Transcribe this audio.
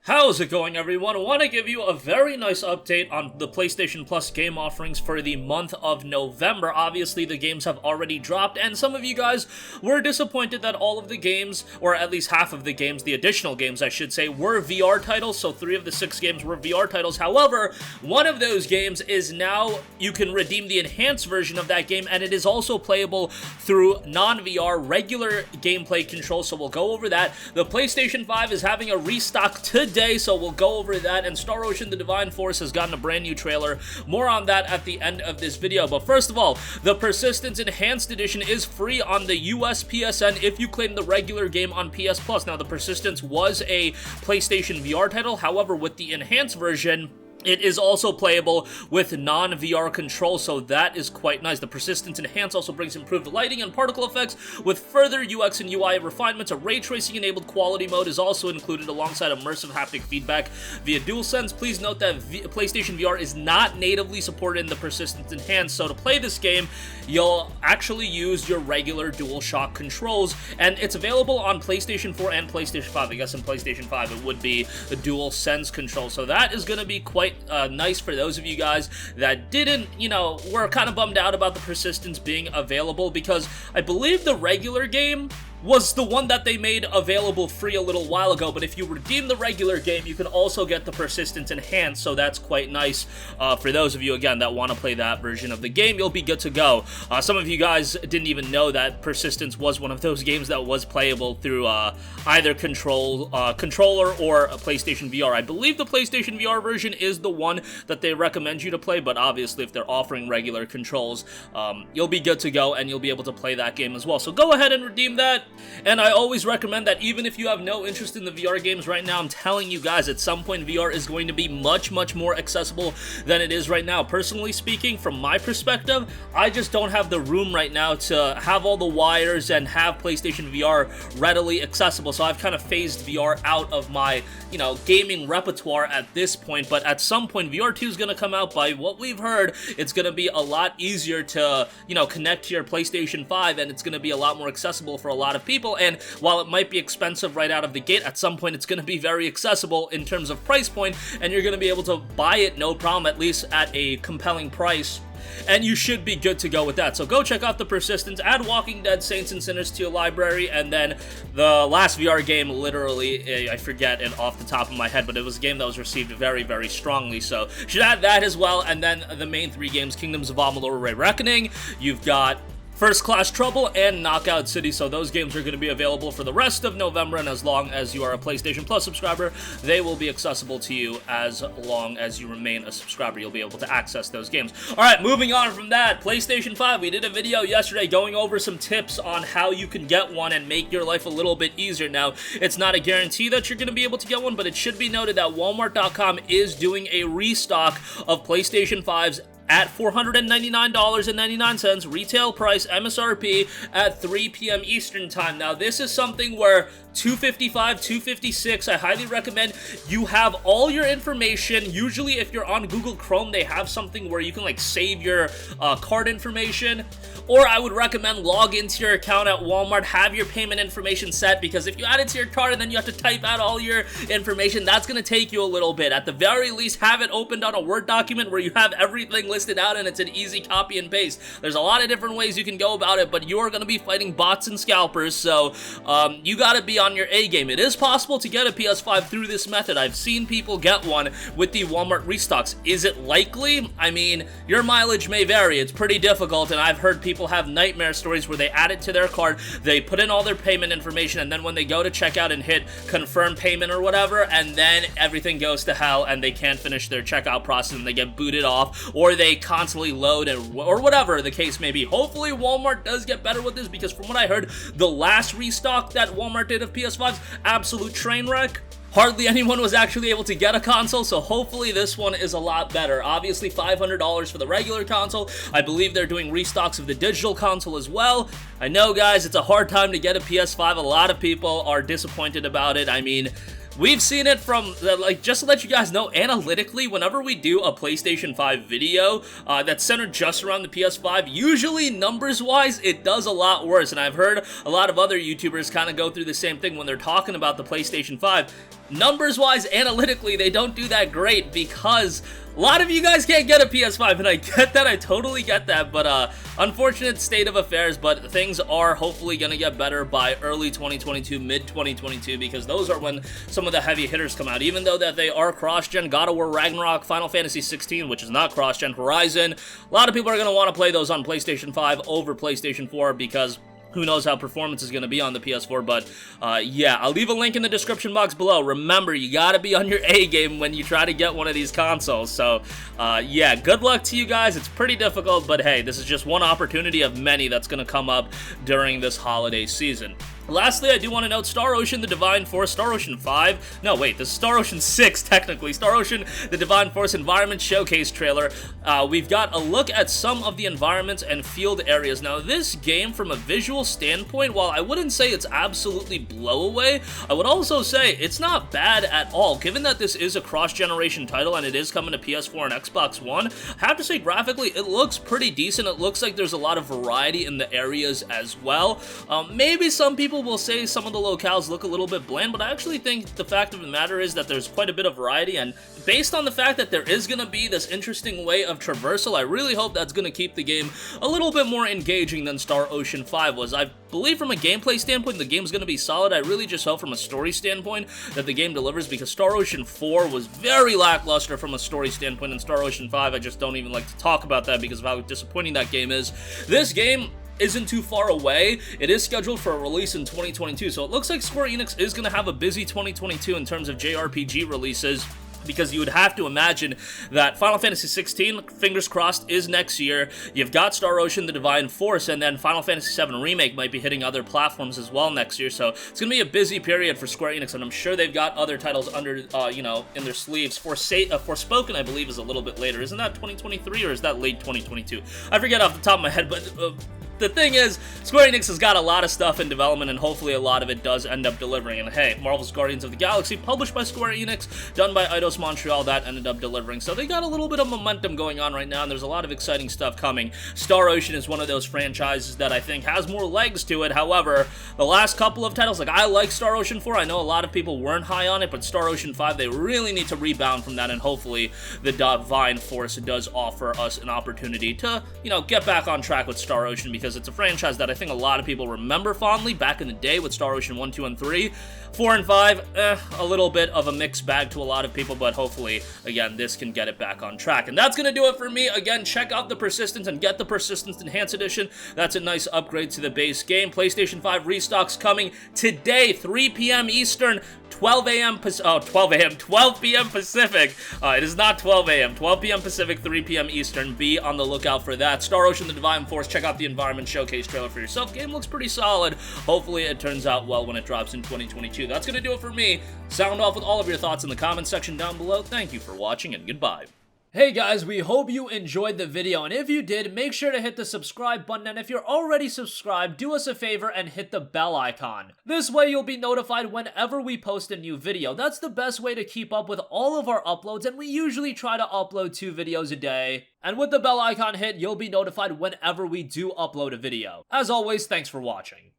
How's it going, everyone? I want to give you a very nice update on the PlayStation Plus game offerings for the month of November. Obviously, the games have already dropped, and some of you guys were disappointed that all of the games, or at least half of the games, the additional games, I should say, were VR titles, so 3 of the 6 games were VR titles. However, one of those games is now, you can redeem the enhanced version of that game, and it is also playable through non-VR, regular gameplay controls, so we'll go over that. The PlayStation 5 is having a restock today, so we'll go over that, and Star Ocean: The Divine Force has gotten a brand new trailer. More on that at the end of this video, but first of all, the Persistence Enhanced Edition is free on the US PSN if you claim the regular game on PS Plus. Now, the Persistence was a PlayStation VR title, however, with the enhanced version, it is also playable with non-VR controls, so that is quite nice. The Persistence Enhanced also brings improved lighting and particle effects with further UX and UI refinements. A ray tracing-enabled quality mode is also included alongside immersive haptic feedback via DualSense. Please note that PlayStation VR is not natively supported in the Persistence Enhanced, so to play this game, you'll actually use your regular DualShock controls, and it's available on PlayStation 4 and PlayStation 5. I guess in PlayStation 5 it would be the DualSense control, so that is going to be quite nice for those of you guys that didn't, were kind of bummed out about the Persistence being available, because I believe the regular game was the one that they made available free a little while ago, but if you redeem the regular game, you can also get the Persistence Enhanced, so that's quite nice for those of you, again, that want to play that version of the game. You'll be good to go. Some of you guys didn't even know that Persistence was one of those games that was playable through either controller or a PlayStation VR. I believe the PlayStation VR version is the one that they recommend you to play, but obviously if they're offering regular controls, you'll be good to go, and you'll be able to play that game as well. So go ahead and redeem that. And I always recommend that even if you have no interest in the VR games right now, I'm telling you guys, at some point VR is going to be much, much more accessible than it is right now. Personally speaking, from my perspective, I just don't have the room right now to have all the wires and have PlayStation VR readily accessible, so I've kind of phased VR out of my, gaming repertoire at this point. But at some point, VR 2 is going to come out. By what we've heard, it's going to be a lot easier to, connect to your PlayStation 5, and it's going to be a lot more accessible for a lot of people. And while it might be expensive right out of the gate, at some point it's going to be very accessible in terms of price point, and you're going to be able to buy it no problem, at least at a compelling price. And you should be good to go with that. So go check out the Persistence, add Walking Dead Saints and Sinners to your library, and then the last VR game, literally, I forget it off the top of my head, but it was a game that was received very, very strongly, so should add that as well. And then the main 3 games, Kingdoms of Amalur: Re-Reckoning, you've got First Class Trouble, and Knockout City, so those games are going to be available for the rest of November, and as long as you are a PlayStation Plus subscriber, they will be accessible to you as long as you remain a subscriber. You'll be able to access those games. Alright, moving on from that, PlayStation 5, we did a video yesterday going over some tips on how you can get one and make your life a little bit easier. Now, it's not a guarantee that you're going to be able to get one, but it should be noted that Walmart.com is doing a restock of PlayStation 5s at $499.99, retail price, MSRP, at 3 p.m. Eastern Time. Now, this is something where $255, $256, I highly recommend you have all your information. Usually, if you're on Google Chrome, they have something where you can, save your card information. Or I would recommend log into your account at Walmart, have your payment information set, because if you add it to your card and then you have to type out all your information, that's going to take you a little bit. At the very least, have it opened on a Word document where you have everything listed out and it's an easy copy and paste. There's a lot of different ways you can go about it, but you're going to be fighting bots and scalpers, so you got to be on your A game. It is possible to get a PS5 through this method. I've seen people get one with the Walmart restocks. Is it likely? I mean, your mileage may vary. It's pretty difficult, and I've heard people have nightmare stories where they add it to their card, they put in all their payment information, and then when they go to checkout and hit confirm payment or whatever, and then everything goes to hell and they can't finish their checkout process and they get booted off, or they constantly load, or whatever the case may be. Hopefully Walmart does get better with this, because from what I heard, the last restock that Walmart did of PS5s, absolute train wreck. Hardly anyone was actually able to get a console, so hopefully this one is a lot better. Obviously, $500 for the regular console. I believe they're doing restocks of the digital console as well. I know, guys, it's a hard time to get a PS5. A lot of people are disappointed about it. I mean, we've seen it from, just to let you guys know, analytically, whenever we do a PlayStation 5 video that's centered just around the PS5, usually numbers-wise, it does a lot worse. And I've heard a lot of other YouTubers kind of go through the same thing when they're talking about the PlayStation 5. numbers-wise, analytically, they don't do that great because a lot of you guys can't get a PS5, and I get that, I totally get that, but unfortunate state of affairs, but things are hopefully gonna get better by early 2022, mid-2022, because those are when some of the heavy hitters come out, even though that they are cross-gen. God of War Ragnarok, Final Fantasy 16, which is not cross-gen, Horizon, a lot of people are gonna want to play those on PlayStation 5 over PlayStation 4 because who knows how performance is going to be on the PS4, but yeah, I'll leave a link in the description box below. Remember, you got to be on your A game when you try to get one of these consoles, so yeah, good luck to you guys. It's pretty difficult, but hey, this is just one opportunity of many that's going to come up during this holiday season. Lastly, I do want to note Star Ocean The Divine Force, Star Ocean 5, no wait, this is Star Ocean 6 technically, Star Ocean The Divine Force Environment Showcase trailer. We've got a look at some of the environments and field areas. Now this game from a visual standpoint, while I wouldn't say it's absolutely blow away, I would also say it's not bad at all. Given that this is a cross-generation title and it is coming to PS4 and Xbox One, I have to say graphically it looks pretty decent. It looks like there's a lot of variety in the areas as well. Maybe some people will say some of the locales look a little bit bland, but I actually think the fact of the matter is that there's quite a bit of variety, and based on the fact that there is going to be this interesting way of traversal, I really hope that's going to keep the game a little bit more engaging than Star Ocean 5 was. I believe from a gameplay standpoint the game's going to be solid. I really just hope from a story standpoint that the game delivers, because Star Ocean 4 was very lackluster from a story standpoint, and Star Ocean 5, I just don't even like to talk about that because of how disappointing that game is. This game isn't too far away. It is scheduled for a release in 2022, so it looks like Square Enix is going to have a busy 2022 in terms of JRPG releases, because you would have to imagine that Final Fantasy 16, fingers crossed, is next year. You've got Star Ocean The Divine Force, and then Final Fantasy 7 Remake might be hitting other platforms as well next year, so it's going to be a busy period for Square Enix, and I'm sure they've got other titles under, you know, in their sleeves. Forspoken, I believe, is a little bit later. Isn't that 2023, or is that late 2022? I forget off the top of my head, but the thing is, Square Enix has got a lot of stuff in development, and hopefully a lot of it does end up delivering. And hey, Marvel's Guardians of the Galaxy, published by Square Enix, done by Eidos Montreal, that ended up delivering. So they got a little bit of momentum going on right now, and there's a lot of exciting stuff coming. Star Ocean is one of those franchises that I think has more legs to it. However, the last couple of titles, like I like Star Ocean 4, I know a lot of people weren't high on it, but Star Ocean 5, they really need to rebound from that, and hopefully the Divine Force does offer us an opportunity to, you know, get back on track with Star Ocean, because it's a franchise that I think a lot of people remember fondly back in the day with Star Ocean 1, 2, and 3. 4 and 5, a little bit of a mixed bag to a lot of people, but hopefully, again, this can get it back on track. And that's going to do it for me. Again, check out the Persistence and get the Persistence Enhanced Edition. That's a nice upgrade to the base game. PlayStation 5 Restock's coming today, 3 p.m. Eastern, 12 p.m. Pacific. It is not 12 a.m. 12 p.m. Pacific, 3 p.m. Eastern. Be on the lookout for that. Star Ocean The Divine Force. Check out the Environment Showcase trailer for yourself. Game looks pretty solid. Hopefully it turns out well when it drops in 2022. That's going to do it for me. Sound off with all of your thoughts in the comment section down below. Thank you for watching, and goodbye. Hey guys, we hope you enjoyed the video, and if you did, make sure to hit the subscribe button, and if you're already subscribed, do us a favor and hit the bell icon. This way you'll be notified whenever we post a new video. That's the best way to keep up with all of our uploads, and we usually try to upload 2 videos a day. And with the bell icon hit, you'll be notified whenever we do upload a video. As always, thanks for watching.